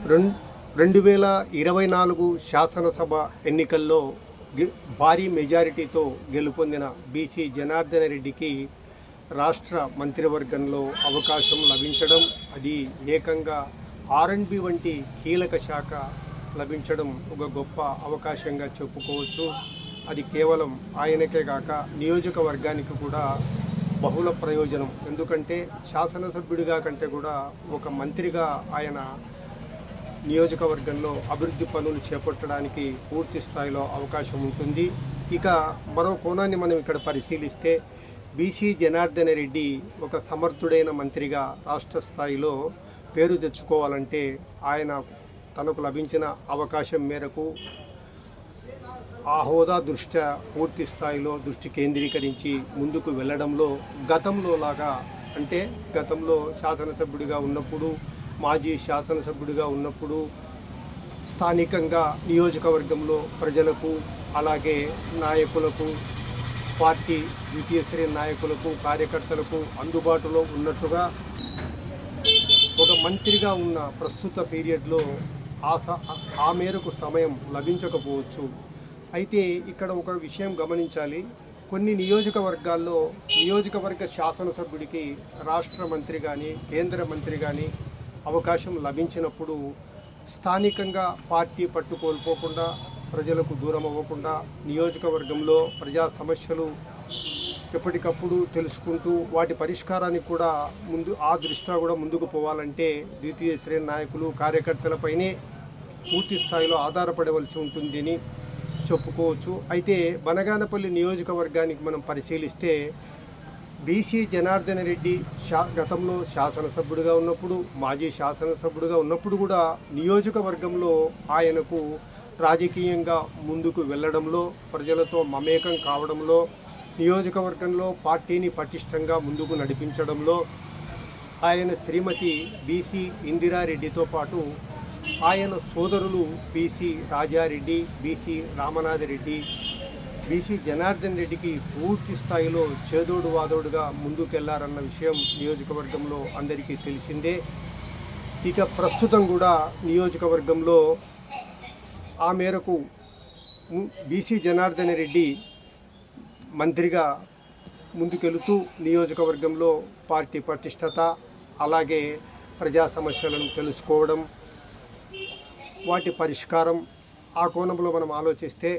రెం 2024 శాసనసభ ఎన్నికల్లో భారీ మెజారిటీతో గెలుపొందిన బీసీ జనార్దన రెడ్డికి రాష్ట్ర మంత్రివర్గంలో అవకాశం లభించడం, అది ఏకంగా R&B వంటి కీలక శాఖ లభించడం ఒక గొప్ప అవకాశంగా చెప్పుకోవచ్చు. అది కేవలం ఆయనకే కాక నియోజకవర్గానికి కూడా బహుళ ప్రయోజనం. ఎందుకంటే శాసనసభ్యుడిగా కంటే కూడా ఒక మంత్రిగా ఆయన నియోజకవర్గంలో అభివృద్ధి పనులు చేపట్టడానికి పూర్తి స్థాయిలో అవకాశం ఉంటుంది. ఇక మరో కోణాన్ని మనం ఇక్కడ పరిశీలిస్తే బీసీ జనార్దన రెడ్డి ఒక సమర్థుడైన మంత్రిగా రాష్ట్ర స్థాయిలో పేరు తెచ్చుకోవాలంటే ఆయన తనకు లభించిన అవకాశం మేరకు ఆ హోదా దృష్ట్యా పూర్తి స్థాయిలో దృష్టి కేంద్రీకరించి ముందుకు వెళ్ళడంలో గతంలో లాగా, అంటే గతంలో శాసనసభ్యుడిగా ఉన్నప్పుడు, మాజీ శాసనసభ్యుడిగా ఉన్నప్పుడు స్థానికంగా నియోజకవర్గంలో ప్రజలకు, అలాగే నాయకులకు, పార్టీ ద్వితీయ శ్రేణి నాయకులకు, కార్యకర్తలకు అందుబాటులో ఉన్నట్టుగా ఒక మంత్రిగా ఉన్న ప్రస్తుత పీరియడ్లో ఆ మేరకు సమయం లభించకపోవచ్చు. అయితే ఇక్కడ ఒక విషయం గమనించాలి. కొన్ని నియోజకవర్గాల్లో నియోజకవర్గ శాసనసభ్యుడికి రాష్ట్ర మంత్రి కానీ, కేంద్ర మంత్రి కానీ అవకాశం లభించినప్పుడు స్థానికంగా పార్టీ పట్టు కోల్పోకుండా, ప్రజలకు దూరం అవ్వకుండా, నియోజకవర్గంలో ప్రజా సమస్యలు ఎప్పటికప్పుడు తెలుసుకుంటూ వాటి పరిష్కారానికి కూడా ఆ దృష్ట్యా కూడా ముందుకు పోవాలంటే ద్వితీయ శ్రేణి నాయకులు, కార్యకర్తలపైనే పూర్తి స్థాయిలో ఆధారపడవలసి ఉంటుందని చెప్పుకోవచ్చు. అయితే బనగానపల్లి నియోజకవర్గానికి మనం పరిశీలిస్తే బీసీ జనార్దన రెడ్డి గతంలో శాసనసభ్యుడిగా ఉన్నప్పుడు, మాజీ శాసనసభ్యుడిగా ఉన్నప్పుడు కూడా నియోజకవర్గంలో ఆయనకు రాజకీయంగా ముందుకు వెళ్ళడంలో, ప్రజలతో మమేకం కావడంలో, నియోజకవర్గంలో పార్టీని పటిష్టంగా ముందుకు నడిపించడంలో ఆయన శ్రీమతి బీసీ ఇందిరారెడ్డితో పాటు ఆయన సోదరులు BC Raja Reddy, BC Ramanatha Reddy, BC Janardhan రెడ్డికి పూర్తి స్థాయిలో చేదోడు వాదోడుగా ముందుకెళ్లారన్న విషయం నియోజకవర్గంలో అందరికీ తెలిసిందే. ఇక ప్రస్తుతం కూడా నియోజకవర్గంలో ఆ మేరకు బీసీ జనార్దన్ రెడ్డి మంత్రిగా ముందుకెళుతూ నియోజకవర్గంలో పార్టీ పటిష్టత, అలాగే ప్రజా సమస్యలను తెలుసుకోవడం, వాటి పరిష్కారం, ఆ కోణంలో మనం ఆలోచిస్తే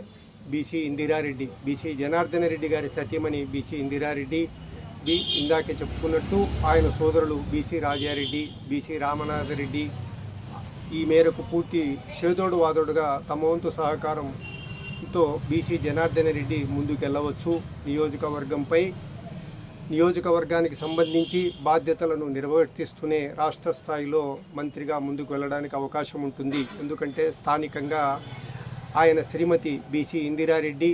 బీసీ ఇందిరారెడ్డి, బీసీ జనార్దన రెడ్డి గారి సతీమణి బీసీ ఇందిరారెడ్డి, ఇందాకే చెప్పుకున్నట్టు ఆయన సోదరులు బీసీ రాజారెడ్డి, బీసీ రామనాథరెడ్డి ఈ మేరకు పూర్తి చేదోడు వాదోడుగా తమ వంతు సహకారంతో బీసీ జనార్దన రెడ్డి ముందుకెళ్ళవచ్చు. నియోజకవర్గానికి సంబంధించి బాధ్యతలను నిర్వర్తిస్తూనే రాష్ట్ర స్థాయిలో మంత్రిగా ముందుకు వెళ్ళడానికి అవకాశం ఉంటుంది. ఎందుకంటే స్థానికంగా ఆయన శ్రీమతి బీసీ ఇందిరారెడ్డి,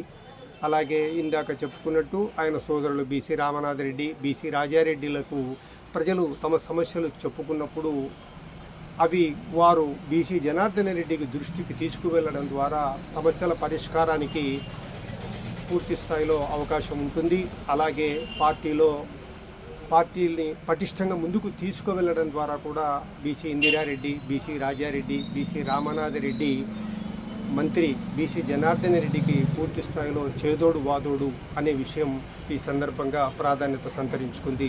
అలాగే ఇందాక చెప్పుకున్నట్టు ఆయన సోదరులు బీసీ రామనాథరెడ్డి, బీసీ రాజారెడ్డిలకు ప్రజలు తమ సమస్యలు చెప్పుకున్నప్పుడు అవి వారు బీసీ జనార్దన రెడ్డికి దృష్టికి తీసుకువెళ్ళడం ద్వారా సమస్యల పరిష్కారానికి పూర్తి స్థాయిలో అవకాశం ఉంటుంది. అలాగే పార్టీని పటిష్టంగా ముందుకు తీసుకువెళ్ళడం ద్వారా కూడా BC Indira Reddy, BC Raja Reddy, BC Ramanatha Reddy మంత్రి బీసీ జనార్దన రెడ్డికి పూర్తి స్థాయిలో చేదోడు వాదోడు అనే విషయం ఈ సందర్భంగా ప్రాధాన్యత సంతరించుకుంది.